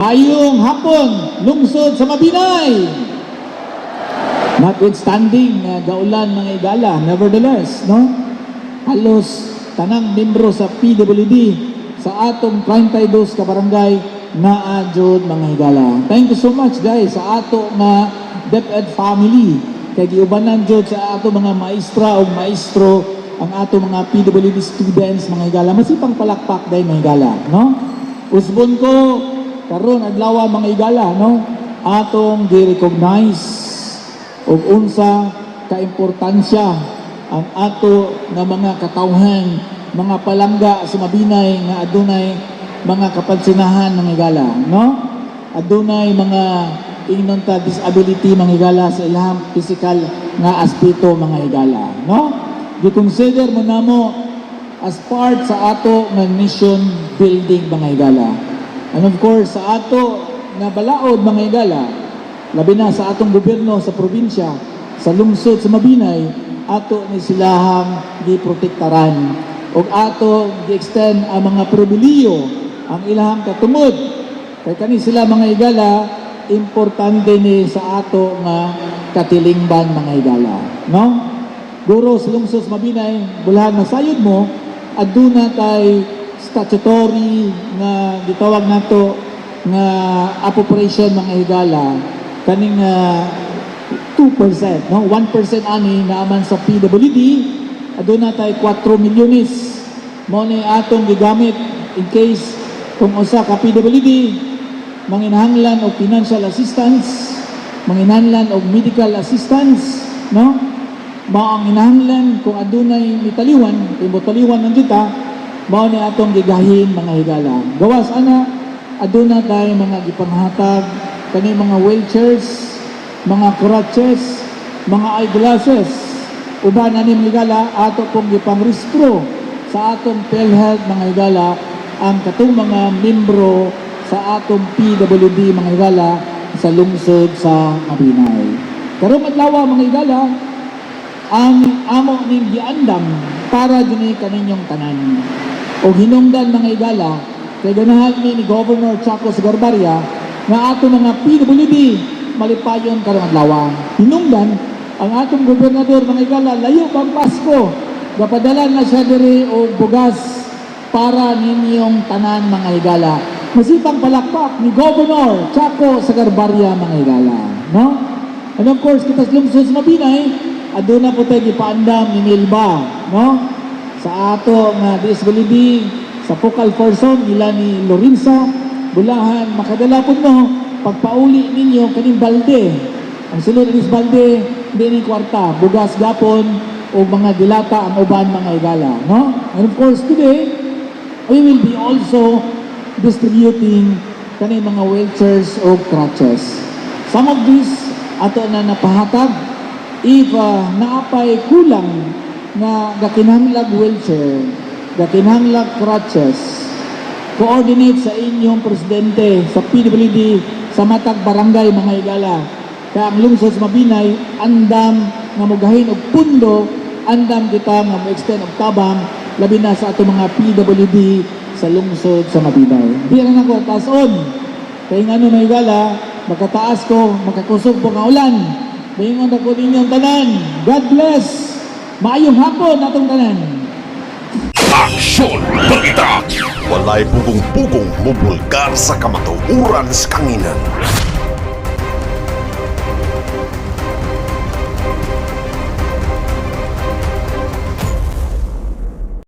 Ayong hapon, lungsod sa Mabinay. Notwithstanding gaulan mga igala, nevertheless, no? Halos tanang membro sa PWD sa atong 32 ka barangay na adjud mga igala. Thank you so much guys sa ato nga DepEd family. Kay giubanan jud sa ato mga maestra o maestro ang ato mga PWD students mga igala. Masipang palakpak dahil mga igala, no? Usbon ko karon adlaw mga igala, no? Atong gi-recognize og unsa kaimportansya ang ato nga mga katawhan, mga palangga sa Mabinay nga adunay mga kapansinahan mga igala, no? Adunay mga ingnon ta disability mga igala sa ilahang physical nga aspeto mga igala, no? Gi-consider mo namo as part sa ato nga nation building mga igala. And of course, sa ato nga balaod mga igala, labi na sa atong gobyerno sa probinsya, sa lungsod sa Mabinay, ato ni silahang giprotektaran o ato gi-extend ang mga pribiliyo, ang ilahang katungod. Kaya kani sila mga igala, importante ni sa ato nga katilingban mga igala. No? Guro sa lungsod sa Mabinay, bulahan na sayod mo, aduna tay statutory na gitawag nato nga appropriation mga higala kaning 2%, no? 1% ani naaman sa PWD, aduna tay 4 milyones mo ni atong gigamit in case kung usa ka PWD manginahanglan og financial assistance, manginahanglan og medical assistance, no? Mao ang hinahanglan kung adunay mitaliwan, imotaliwan ang juta, mao ni atong gigahin mga higala. Gawas ana aduna tay mga gipanghatag kani mga wheelchairs, mga crutches, mga eyeglasses. Uban ani mga higala ato pong gipangrestro sa atong PhilHealth mga higala ang katong mga membro sa atong PWD mga higala sa lungsod sa Mabinay. Karong adlaw mga higala ang amo ning giandam para dinhi kaninyong tanan. O hinungdan mga igala, kay ganahan ni Governor Chaco Garbarria nga ato mga PWD malipayon karong adlaw. Hinungdan ang atong gobernador mga igala layo pang Pasko, gapadalan na siya diri og bugas para ninyong tanan mga igala. Masipang palakpak ni Governor Chaco Garbarria mga igala, no? And of course kita sa lungsod sa Mabinay, aduna po tayo gipaandam ni Milba, no? Sa ato nga disability, sa focal person nila ni Lorenza, bulahan, makadala po no, pagpauli ninyo kaning balde. Ang sunod ni balde, hindi ni kwarta, bugas gapon, o mga dilata ang uban mga igala, no? And of course today, we will be also distributing kaning mga wheelchairs o crutches. Some of these, ato na napahatag, if naapay kulang na gakinahanglag wheelchair, gakinahanglag crutches, coordinate sa inyong presidente sa PWD sa matag barangay mga igala. Kaya ang lungsod sa Mabinay, andam nga mugahin og pundo, andam kita nga mo-extend og tabang, labi na sa ato mga PWD sa lungsod sa Mabinay. Di na ako, taas-on. Kaya nga mga igala, magkataas ko, makakusog po nga ulan. Mahingon ako ninyong tanan. God bless. Maayong hapon atong tanan. Aksyon! Balita! Walay pugong-pugong mubulgar sa kamatuuran sa kanginan.